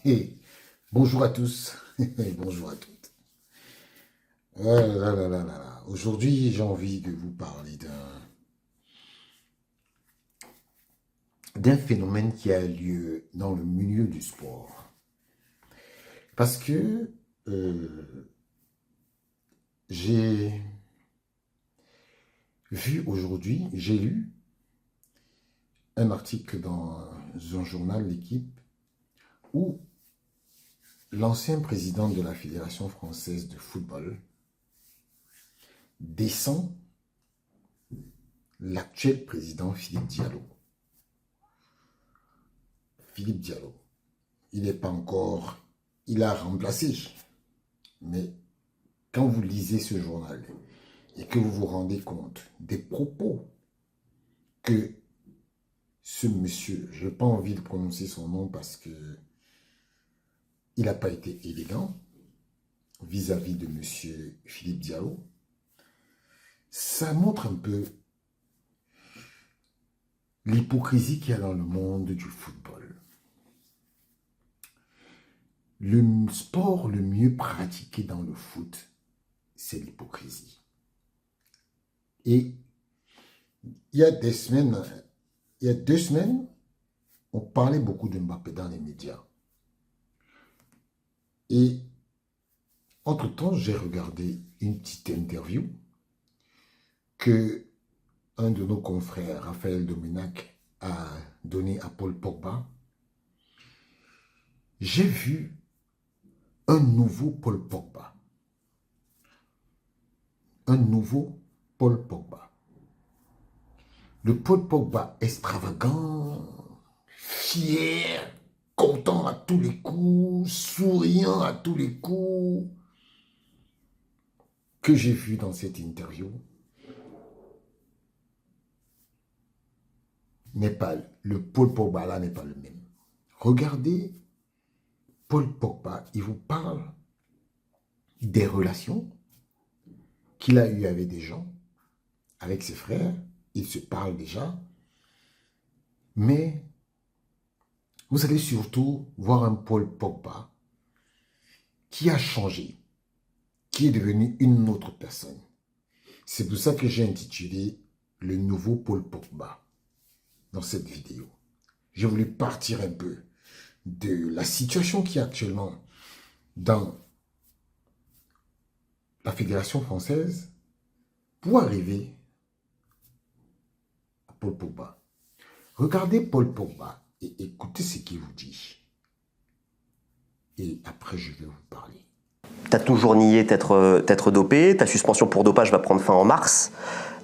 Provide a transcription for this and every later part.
Et bonjour à tous, bonjour à toutes. Oh là là là là là. Aujourd'hui, j'ai envie de vous parler d'un phénomène qui a lieu dans le milieu du sport. Parce que j'ai vu aujourd'hui, j'ai lu un article dans un journal, L'Équipe, où l'ancien président de la Fédération française de football descend l'actuel président Philippe Diallo. Philippe Diallo, il n'est pas encore, il a remplacé, mais quand vous lisez ce journal et que vous vous rendez compte des propos que ce monsieur, je n'ai pas envie de prononcer son nom parce que il n'a pas été élégant vis-à-vis de monsieur Philippe Diallo, ça montre un peu l'hypocrisie qu'il y a dans le monde du football. Le sport le mieux pratiqué dans le foot, c'est l'hypocrisie. Et il y a 2 semaines, on parlait beaucoup de Mbappé dans les médias. Et entre-temps, j'ai regardé une petite interview que un de nos confrères, Raphaël Domenac, a donnée à Paul Pogba. J'ai vu un nouveau Paul Pogba. Un nouveau Paul Pogba. Le Paul Pogba extravagant, fier, content à tous les coups, souriant à tous les coups, que j'ai vu dans cette interview, n'est pas, le Paul Pogba là n'est pas le même. Regardez Paul Pogba, il vous parle des relations qu'il a eues avec des gens, avec ses frères, il se parle déjà, mais vous allez surtout voir un Paul Pogba qui a changé, qui est devenu une autre personne. C'est pour ça que j'ai intitulé le nouveau Paul Pogba dans cette vidéo. J'ai voulu partir un peu de la situation qui est actuellement dans la Fédération française pour arriver à Paul Pogba. Regardez Paul Pogba et écoutez ce qu'il vous dit. Et après, je vais vous parler. Tu as toujours nié t'être dopé, ta suspension pour dopage va prendre fin en mars.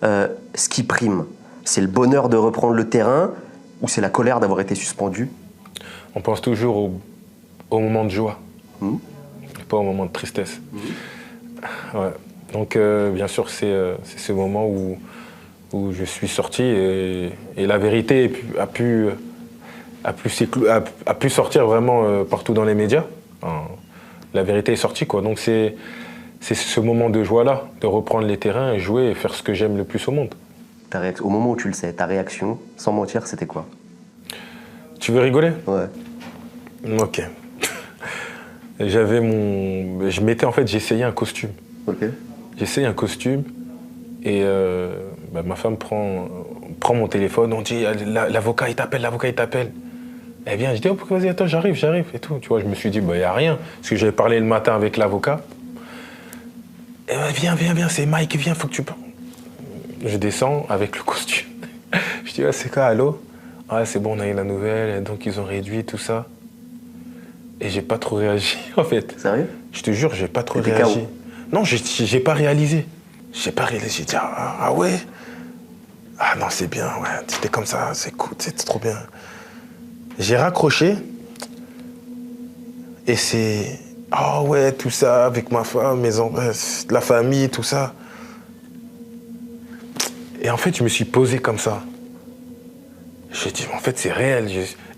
Ce qui prime, c'est le bonheur de reprendre le terrain ou c'est la colère d'avoir été suspendu? On pense toujours au moment de joie, pas au moment de tristesse. Ouais. Donc bien sûr c'est ce moment où je suis sorti et la vérité a pu sortir vraiment partout dans les médias. La vérité est sortie, quoi. Donc c'est ce moment de joie-là, de reprendre les terrains et jouer et faire ce que j'aime le plus au monde. Au moment où tu le sais, ta réaction, sans mentir, c'était quoi? Tu veux rigoler? Ouais. Ok. J'essayais un costume. Ok. J'essayais un costume et ma femme prend mon téléphone, on dit l'avocat il t'appelle. Elle vient, je dis oh, vas-y attends j'arrive et tout. Tu vois, je me suis dit il y a rien parce que j'avais parlé le matin avec l'avocat. Et viens, c'est Mike, viens, faut que tu parles. Je descends avec le costume. Je dis c'est quoi, allô? Ah c'est bon, on a eu la nouvelle, et donc ils ont réduit tout ça. Et j'ai pas trop réagi en fait. Sérieux? Je te jure, j'ai pas trop réagi. Non, j'ai pas réalisé. J'ai dit ah ouais? Ah non, c'est bien, ouais, c'était comme ça, c'est cool, c'est trop bien. J'ai raccroché et c'est ah ouais, tout ça avec ma femme, la famille, tout ça. Et en fait, je me suis posé comme ça. J'ai dit en fait, c'est réel.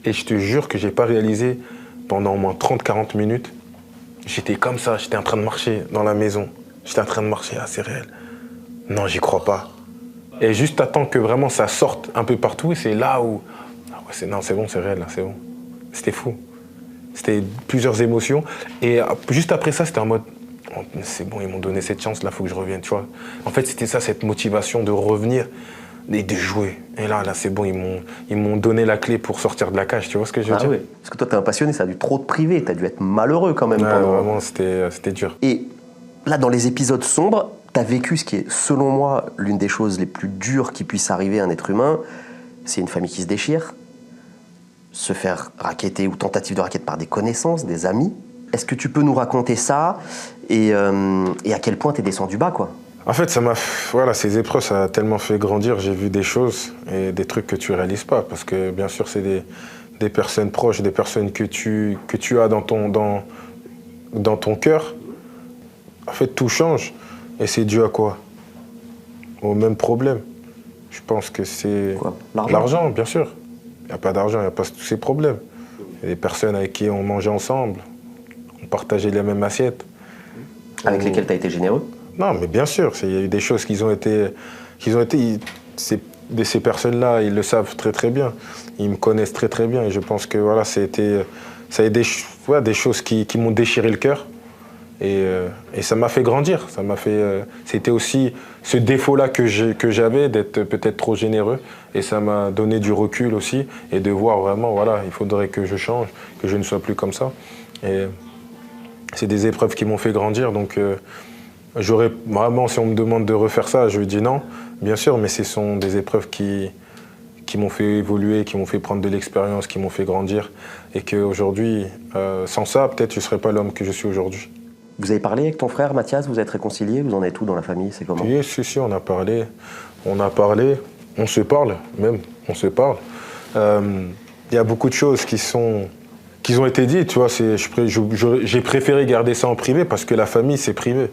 Et je te jure que j'ai pas réalisé pendant au moins 30-40 minutes. J'étais comme ça, j'étais en train de marcher dans la maison. J'étais en train de marcher, ah c'est réel. Non, j'y crois pas. Et juste attends que vraiment ça sorte un peu partout et c'est là où... Ah ouais, c'est bon, c'est réel, là, c'est bon. C'était fou. C'était plusieurs émotions. Et juste après ça, c'était en mode, oh, c'est bon, ils m'ont donné cette chance, là, il faut que je revienne, tu vois. En fait, c'était ça, cette motivation de revenir et de jouer. Et là, c'est bon, ils m'ont donné la clé pour sortir de la cage, tu vois ce que je veux dire? Oui, parce que toi, t'es un passionné, ça a dû trop te priver, t'as dû être malheureux quand même Ouais, pendant... vraiment, c'était dur. Et là, dans les épisodes sombres, t'as vécu ce qui est, selon moi, l'une des choses les plus dures qui puisse arriver à un être humain. C'est une famille qui se déchire, se faire racketter ou tentative de racket par des connaissances, des amis. Est-ce que tu peux nous raconter ça et à quel point t'es descendu bas, quoi? En fait, voilà, ces épreuves, ça a tellement fait grandir. J'ai vu des choses et des trucs que tu réalises pas. Parce que, bien sûr, c'est des personnes proches, des personnes que tu as dans ton cœur. En fait, tout change. Et c'est dû à quoi? Au même problème. Je pense que c'est... Quoi? L'argent, bien sûr. Il n'y a pas d'argent, il n'y a pas tous ces problèmes. Il y a des personnes avec qui on mangeait ensemble, on partageait les mêmes assiettes. Avec lesquels t'as été généreux? Non, mais bien sûr, il y a eu des choses ces personnes-là, ils le savent très très bien. Ils me connaissent très très bien et je pense que voilà, ça a été des choses qui m'ont déchiré le cœur et ça m'a fait grandir. C'était aussi ce défaut-là que j'avais d'être peut-être trop généreux et ça m'a donné du recul aussi et de voir vraiment, voilà, il faudrait que je change, que je ne sois plus comme ça. Et c'est des épreuves qui m'ont fait grandir, donc j'aurais vraiment, si on me demande de refaire ça, je dis non, bien sûr, mais ce sont des épreuves qui m'ont fait évoluer, qui m'ont fait prendre de l'expérience, qui m'ont fait grandir, et qu'aujourd'hui, sans ça, peut-être je ne serais pas l'homme que je suis aujourd'hui. Vous avez parlé avec ton frère Mathias, vous êtes réconciliés, vous en êtes où dans la famille, c'est comment? Oui, si, on a parlé, on se parle même, on se parle. Il y a beaucoup de choses qui ont été dites, tu vois, j'ai préféré garder ça en privé parce que la famille, c'est privé.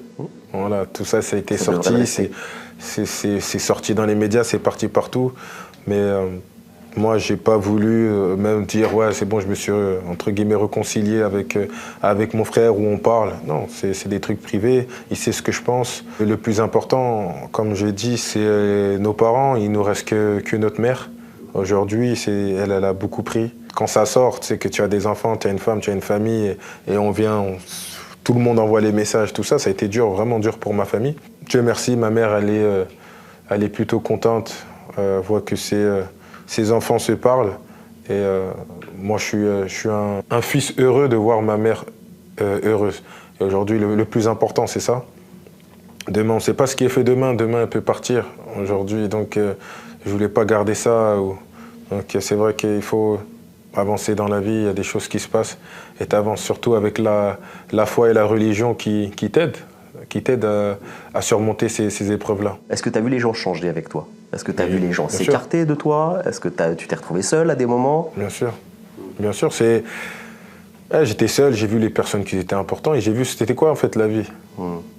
Voilà, tout ça, ça a été sorti, c'est sorti dans les médias, c'est parti partout. Mais moi, j'ai pas voulu même dire, ouais, c'est bon, je me suis, entre guillemets, réconcilié avec mon frère où on parle. Non, c'est des trucs privés, il sait ce que je pense. Le plus important, comme je dis, c'est nos parents, il nous reste que notre mère. Aujourd'hui, elle a beaucoup pris. Quand ça sort, tu sais que tu as des enfants, tu as une femme, tu as une famille, et tout le monde envoie les messages, tout ça, ça a été dur, vraiment dur pour ma famille. Dieu merci, ma mère, elle est plutôt contente, voit que ses enfants se parlent. Et moi, je suis un fils heureux de voir ma mère heureuse. Et aujourd'hui, le plus important, c'est ça. Demain, on ne sait pas ce qui est fait demain. Demain, elle peut partir aujourd'hui. Donc, je ne voulais pas garder ça. Donc, c'est vrai qu'il faut avancer dans la vie. Il y a des choses qui se passent. Et tu avances surtout avec la foi et la religion qui t'aident à surmonter ces épreuves-là. Est-ce que tu as vu les gens changer avec toi? Est-ce que tu as vu les gens s'écarter de toi? Est-ce que tu t'es retrouvé seul à des moments? Bien sûr. Bien sûr, j'étais seul, j'ai vu les personnes qui étaient importantes et j'ai vu c'était quoi en fait la vie.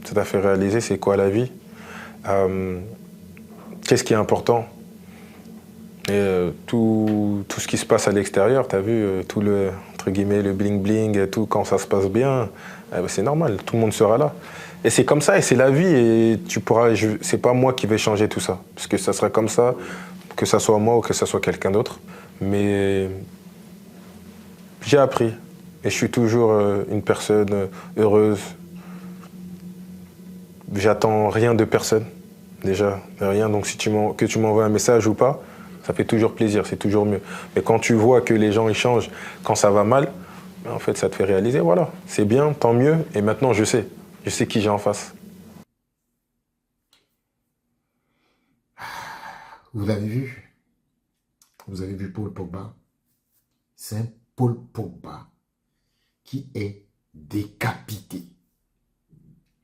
Ça t'a fait réaliser c'est quoi la vie. Qu'est-ce qui est important. Et tout ce qui se passe à l'extérieur, tu as vu tout entre guillemets, le bling-bling, tout quand ça se passe bien, c'est normal, tout le monde sera là. Et c'est comme ça, et c'est la vie, et c'est pas moi qui vais changer tout ça. Parce que ça sera comme ça, que ça soit moi ou que ça soit quelqu'un d'autre. Mais j'ai appris, et je suis toujours une personne heureuse. J'attends rien de personne, déjà, rien. Donc que tu m'envoies un message ou pas, ça fait toujours plaisir, c'est toujours mieux. Mais quand tu vois que les gens ils changent, quand ça va mal, en fait, ça te fait réaliser, voilà, c'est bien, tant mieux, et maintenant je sais qui j'ai en face. Vous avez vu Paul Pogba? C'est un Paul Pogba qui est décapité.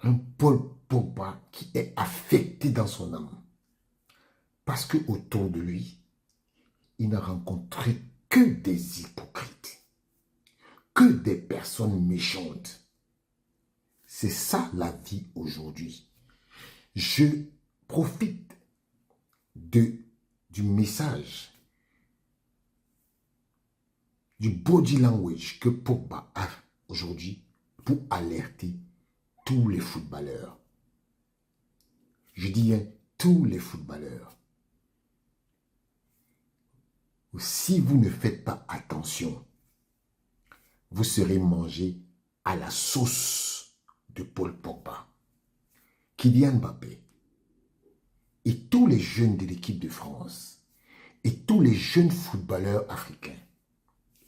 Un Paul Pogba qui est affecté dans son âme. Parce que autour de lui, il n'a rencontré que des hypocrites, que des personnes méchantes. C'est ça la vie aujourd'hui. Je profite du message, du body language que Pogba a aujourd'hui pour alerter tous les footballeurs. Je dis bien tous les footballeurs. Si vous ne faites pas attention vous serez mangé à la sauce de Paul Pogba. Kylian Mbappé et tous les jeunes de l'équipe de France et tous les jeunes footballeurs africains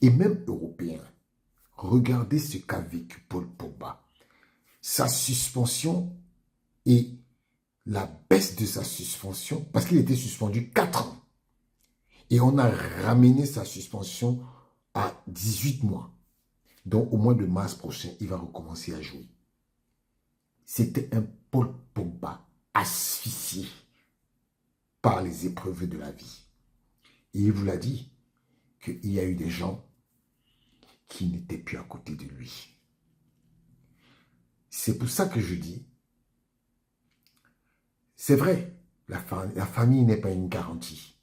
et même européens, regardez ce qu'a vécu Paul Pogba. Sa suspension et la baisse de sa suspension, parce qu'il était suspendu 4 ans. Et on a ramené sa suspension à 18 mois. Donc au mois de mars prochain, il va recommencer à jouer. C'était un Paul Pogba asphyxié par les épreuves de la vie. Et il vous l'a dit qu'il y a eu des gens qui n'étaient plus à côté de lui. C'est pour ça que je dis, c'est vrai, la famille n'est pas une garantie.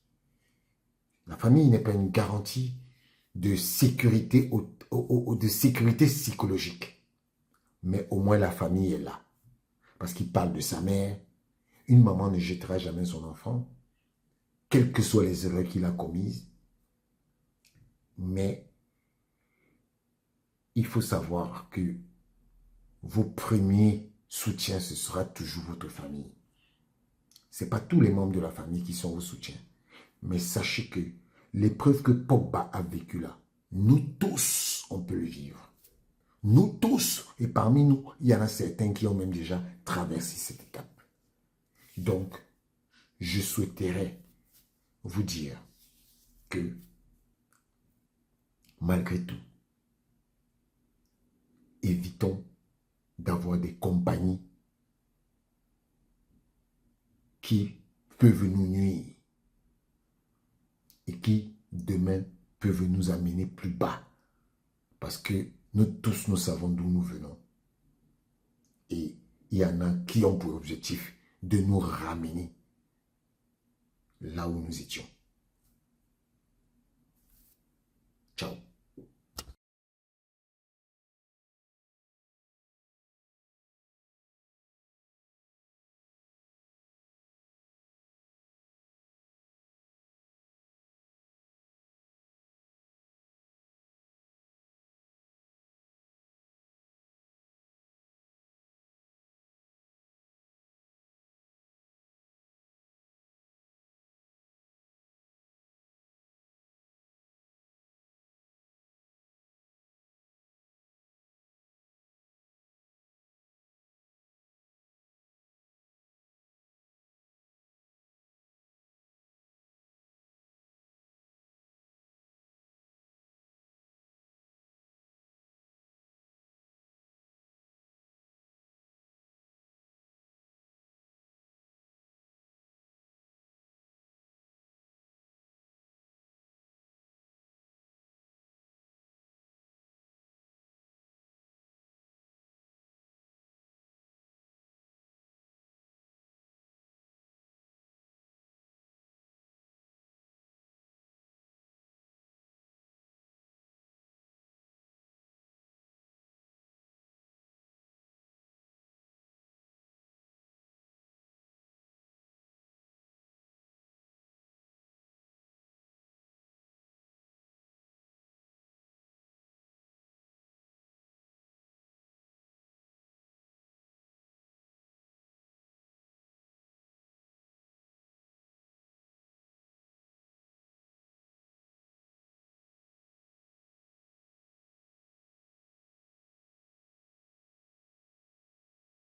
La famille n'est pas une garantie de sécurité, de sécurité psychologique. Mais au moins la famille est là. Parce qu'il parle de sa mère. Une maman ne jettera jamais son enfant, quelles que soient les erreurs qu'il a commises. Mais il faut savoir que vos premiers soutiens, ce sera toujours votre famille. Ce n'est pas tous les membres de la famille qui sont vos soutiens. Mais sachez que l'épreuve que Pogba a vécue là, nous tous, on peut le vivre. Nous tous, et parmi nous, il y en a certains qui ont même déjà traversé cette étape. Donc, je souhaiterais vous dire que, malgré tout, évitons d'avoir des compagnies qui peuvent nous nuire et qui, demain, peuvent nous amener plus bas. Parce que nous tous, nous savons d'où nous venons. Et il y en a qui ont pour objectif de nous ramener là où nous étions.